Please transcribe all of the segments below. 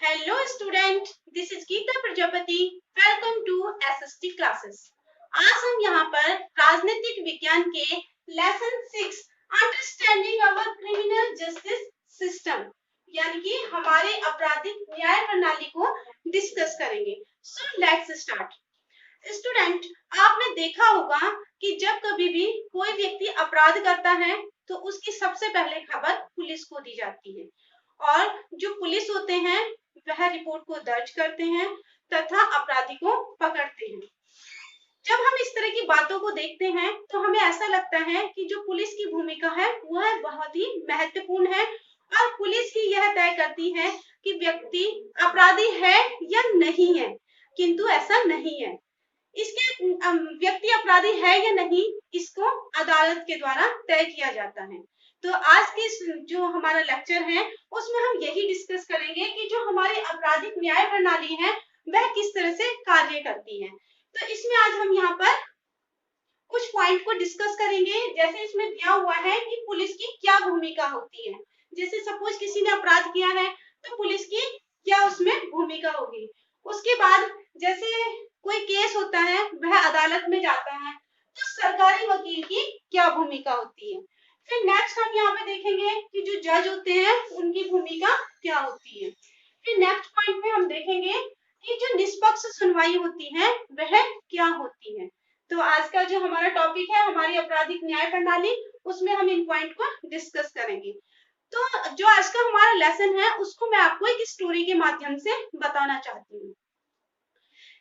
Hello student, this is Geeta Prajapati. Welcome to SST classes. आज हम यहाँ पर राजनीतिक विज्ञान के lesson 6 understanding our criminal justice system यानी कि हमारे आपराधिक न्याय प्रणाली को डिस्कस करेंगे। So let's start. स्टूडेंट, आपने देखा होगा कि जब कभी भी कोई व्यक्ति अपराध करता है तो उसकी सबसे पहले खबर पुलिस को दी जाती है और जो पुलिस होते हैं वह रिपोर्ट को दर्ज करते हैं तथा अपराधी को पकड़ते हैं। जब हम इस तरह की बातों को देखते हैं तो हमें ऐसा लगता है कि जो पुलिस की भूमिका है वह बहुत ही महत्वपूर्ण है और पुलिस ही यह तय करती है कि व्यक्ति अपराधी है या नहीं है, किंतु ऐसा नहीं है। इसके व्यक्ति अपराधी है या नहीं, इसको अदालत के द्वारा तय किया जाता है। तो आज के जो हमारा लेक्चर है उसमें हम यही डिस्कस करेंगे कि जो हमारी आपराधिक न्याय प्रणाली है वह किस तरह से कार्य करती है। तो इसमें आज हम यहाँ पर कुछ पॉइंट को डिस्कस करेंगे। जैसे इसमें दिया हुआ है कि पुलिस की क्या भूमिका होती है। जैसे सपोज किसी ने अपराध किया है तो पुलिस की क्या उसमें भूमिका होगी। उसके बाद जैसे कोई केस होता है वह अदालत में जाता है तो सरकारी वकील की क्या भूमिका होती है। फिर नेक्स्ट हम यहाँ पे देखेंगे कि जो जज होते हैं उनकी भूमिका क्या होती है। फिर नेक्स्ट पॉइंट में हम देखेंगे कि जो निष्पक्ष सुनवाई होती है वह क्या होती है। तो आज का जो हमारा टॉपिक है हमारी आपराधिक न्याय प्रणाली, उसमें हम इन पॉइंट को डिस्कस करेंगे। तो जो आज का हमारा लेसन है उसको मैं आपको एक स्टोरी के माध्यम से बताना चाहती हूँ।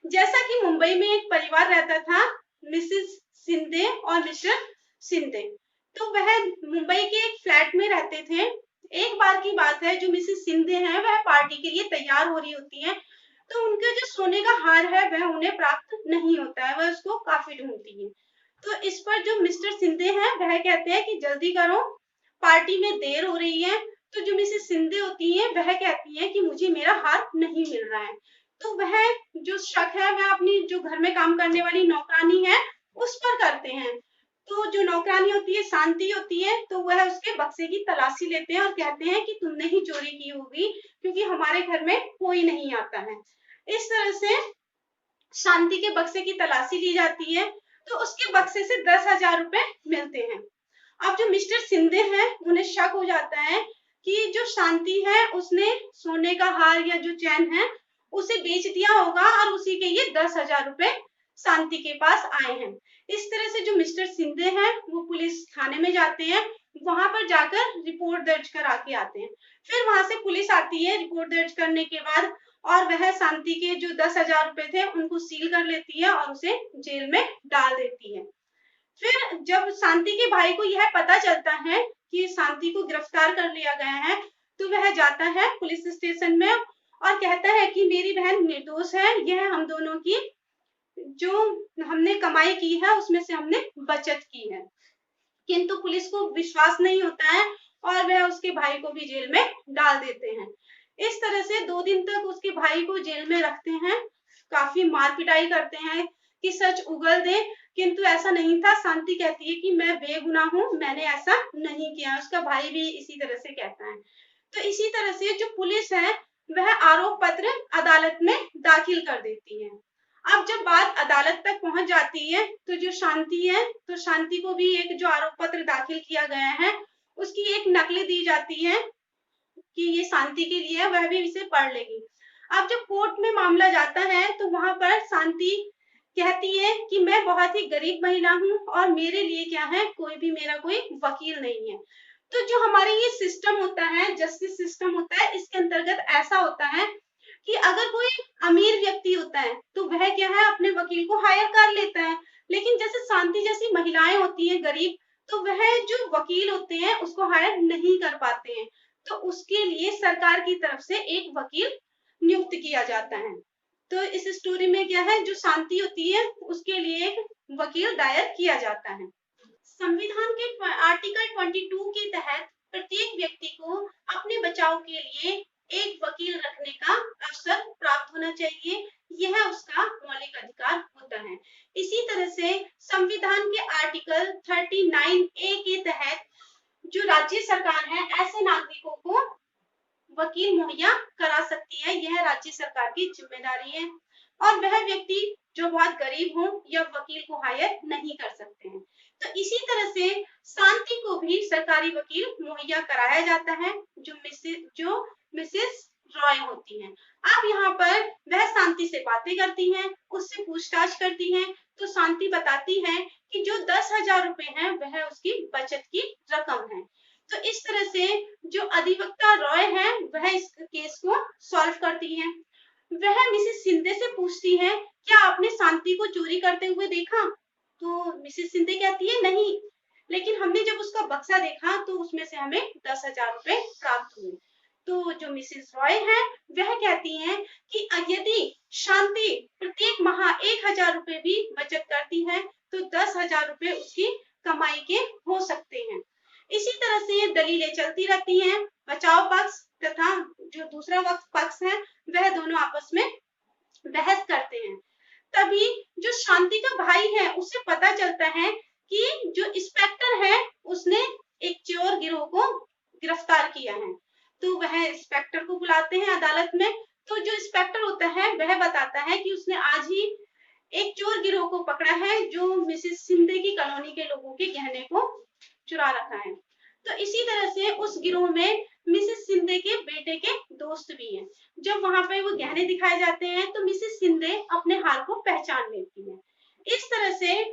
जैसा कि मुंबई में एक परिवार रहता था, मिसेस सिंधे और मिस्टर सिंधे। तो वह मुंबई के एक फ्लैट में रहते थे। एक बार की बात है, जो मिसेस सिंधे हैं वह पार्टी के लिए तैयार हो रही होती हैं तो उनका जो सोने का हार है वह उन्हें प्राप्त नहीं होता है, वह उसको काफी ढूंढती है। तो इस पर जो मिस्टर सिंधे हैं वह कहते हैं कि जल्दी करो, पार्टी में देर हो रही है। तो जो मिसेस सिंधे होती हैं वह कहती हैं कि मुझे मेरा हार नहीं मिल रहा है। तो वह जो शक है वह अपनी जो घर में काम करने वाली नौकरानी है उस पर करते हैं। तो जो नौकरानी होती है शांति होती है, तो वह उसके बक्से की तलाशी लेते हैं और कहते हैं कि तुमने ही चोरी की होगी क्योंकि हमारे घर में कोई नहीं आता है। इस तरह से शांति के बक्से की तलाशी ली जाती है तो उसके बक्से से 10,000 रुपए मिलते हैं। अब जो मिस्टर सिंधे हैं उन्हें शक हो जाता है कि जो शांति है उसने सोने का हार या जो चैन है उसे बेच दिया होगा और उसी के ये 10,000 रुपए शांति के पास आए हैं। इस तरह से जो मिस्टर सिंधे हैं वो पुलिस थाने में जाते हैं, वहां पर जाकर रिपोर्ट दर्ज करा के आते हैं। फिर वहां से पुलिस आती है रिपोर्ट दर्ज करने के बाद और वह शांति के जो 10,000 रुपए थे उनको सील कर लेती है और उसे जेल में डाल देती है। फिर जब शांति के भाई को यह पता चलता है कि शांति को गिरफ्तार कर लिया गया है तो वह जाता है पुलिस स्टेशन में और कहता है कि मेरी बहन निर्दोष है, यह हम दोनों की जो हमने कमाई की है उसमें से हमने बचत की है। किंतु पुलिस को विश्वास नहीं होता है और वह उसके भाई को भी जेल में डाल देते हैं। इस तरह से 2 दिन तक उसके भाई को जेल में रखते हैं, काफी मार पिटाई करते हैं कि सच उगल दे, किंतु ऐसा नहीं था। शांति कहती है कि मैं बेगुनाह हूँ, मैंने ऐसा नहीं किया। उसका भाई भी इसी तरह से कहता है। तो इसी तरह से जो पुलिस है वह आरोप पत्र अदालत में दाखिल कर देती है। अब जब बात अदालत तक पहुंच जाती है तो जो शांति है, तो शांति को भी एक जो आरोप पत्र दाखिल किया गया है उसकी एक नकल दी जाती है कि ये शांति के लिए है, वह भी इसे पढ़ लेगी। अब जब कोर्ट में मामला जाता है तो वहां पर शांति कहती है कि मैं बहुत ही गरीब महिला हूँ और मेरे लिए क्या है, कोई भी मेरा कोई वकील नहीं है। तो जो हमारे ये सिस्टम होता है, जस्टिस सिस्टम होता है, इसके अंतर्गत ऐसा होता है कि अगर कोई अमीर व्यक्ति होता है तो वह क्या है, अपने वकील को हायर कर लेता है। लेकिन जैसे शांति जैसी महिलाएं होती हैं गरीब, तो वह जो वकील होते हैं उसको हायर नहीं कर पाते हैं। तो उसके लिए सरकार की तरफ से एक वकील नियुक्त किया जाता है। तो इस स्टोरी में क्या है, जो शांति होती है उसके लिए एक वकील दायर किया जाता है। संविधान के आर्टिकल 22 के तहत प्रत्येक व्यक्ति को अपने बचाव के लिए एक वकील रखने का अवसर प्राप्त होना चाहिए, यह उसका मौलिक अधिकार होता है। इसी तरह से संविधान के आर्टिकल 39A के तहत जो राज्य सरकार है ऐसे नागरिकों को वकील मुहैया करा सकती है, यह राज्य सरकार की जिम्मेदारी है। और वह व्यक्ति जो बहुत गरीब हो या वकील को हायर नहीं कर सकते हैं। तो इसी तरह से शांति को भी सरकारी वकील मुहैया कराया जाता है, जो मिसेस रॉय होती हैं। अब यहाँ पर वह शांति से बातें करती हैं, उससे पूछताछ करती हैं, तो शांति बताती है कि जो 10,000 रुपए हैं वह उसकी बचत की रकम है। तो इस तरह से जो अधिवक्ता रॉय है वह इस केस को सॉल्व करती है। वह मिसेस शिंदे से पूछती है, क्या आपने शांति को चोरी करते हुए देखा? तो मिसेस शिंदे कहती है नहीं, लेकिन हमने जब उसका बक्सा देखा तो उसमें से हमें 10,000 रुपए प्राप्त हुए। तो जो मिसेस रॉय है वह कहती हैं कि यदि शांति प्रत्येक माह 1,000 रुपए भी बचत करती है तो 10,000 रुपए उसकी कमाई के हो सकते हैं। इसी तरह से ये दलीलें चलती रहती हैं। बचाव पक्ष तथा जो दूसरा पक्ष है वह दोनों आपस में बहस करते हैं। तभी जो शांति का भाई है उसे पता चलता है कि जो इंस्पेक्टर है उसने एक चोर गिरोह को गिरफ्तार किया है। तो वह इंस्पेक्टर को बुलाते हैं अदालत में। तो जो इंस्पेक्टर होता है वह बताता है कि उसने आज ही एक चोर गिरोह को पकड़ा है जो मिसेस शिंदे की कॉलोनी के लोगों के गहने को चुरा रखा है। तो इसी तरह से उस गिरोह में मिसेस शिंदे के बेटे के दोस्त भी हैं। जब वहां पे वो गहने दिखाए जाते हैं तो मिसेस शिंदे अपने हार को पहचान लेती है। इस तरह से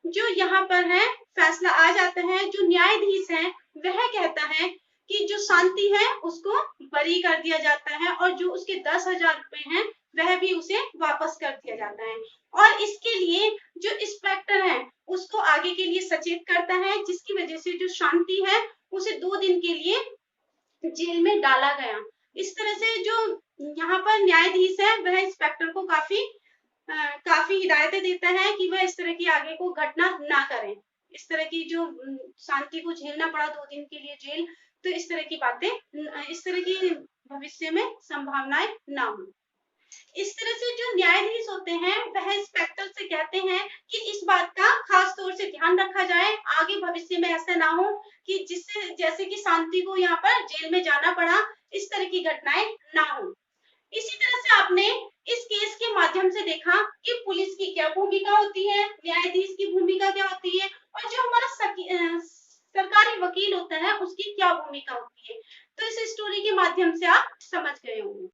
जो यहाँ पर है फैसला आ जाता है। जो न्यायाधीश है वह कहता है कि जो शांति है उसको बरी कर दिया जाता है और जो उसके 10,000 रुपए हैं वह भी उसे वापस कर दिया जाता है। और इसके लिए जो इंस्पेक्टर है उसको आगे के लिए सचेत करता है, जिसकी वजह से जो शांति है उसे 2 दिन के लिए जेल में डाला गया। इस तरह से जो यहाँ पर न्यायाधीश है वह इंस्पेक्टर को काफी हिदायतें देता है कि वह इस तरह की आगे को घटना ना करें। इस तरह की जो शांति को झेलना पड़ा 2 दिन के लिए जेल, तो इस तरह की बातें, इस तरह की भविष्य में संभावनाएं ना हो। इस तरह से जो न्यायाधीश होते हैं वह इंस्पेक्टर से कहते हैं कि इस बात का खास तौर से ध्यान रखा जाए, आगे भविष्य में ऐसा ना हो कि जिससे जैसे कि शांति को यहाँ पर जेल में जाना पड़ा, इस तरह की घटनाएं ना हो। इसी तरह से आपने इस केस के माध्यम से देखा कि पुलिस की क्या भूमिका होती है, न्यायाधीश की भूमिका क्या होती है और जो हमारा सरकारी वकील होता है उसकी क्या भूमिका होती है। तो इस स्टोरी के माध्यम से आप समझ गए होंगे।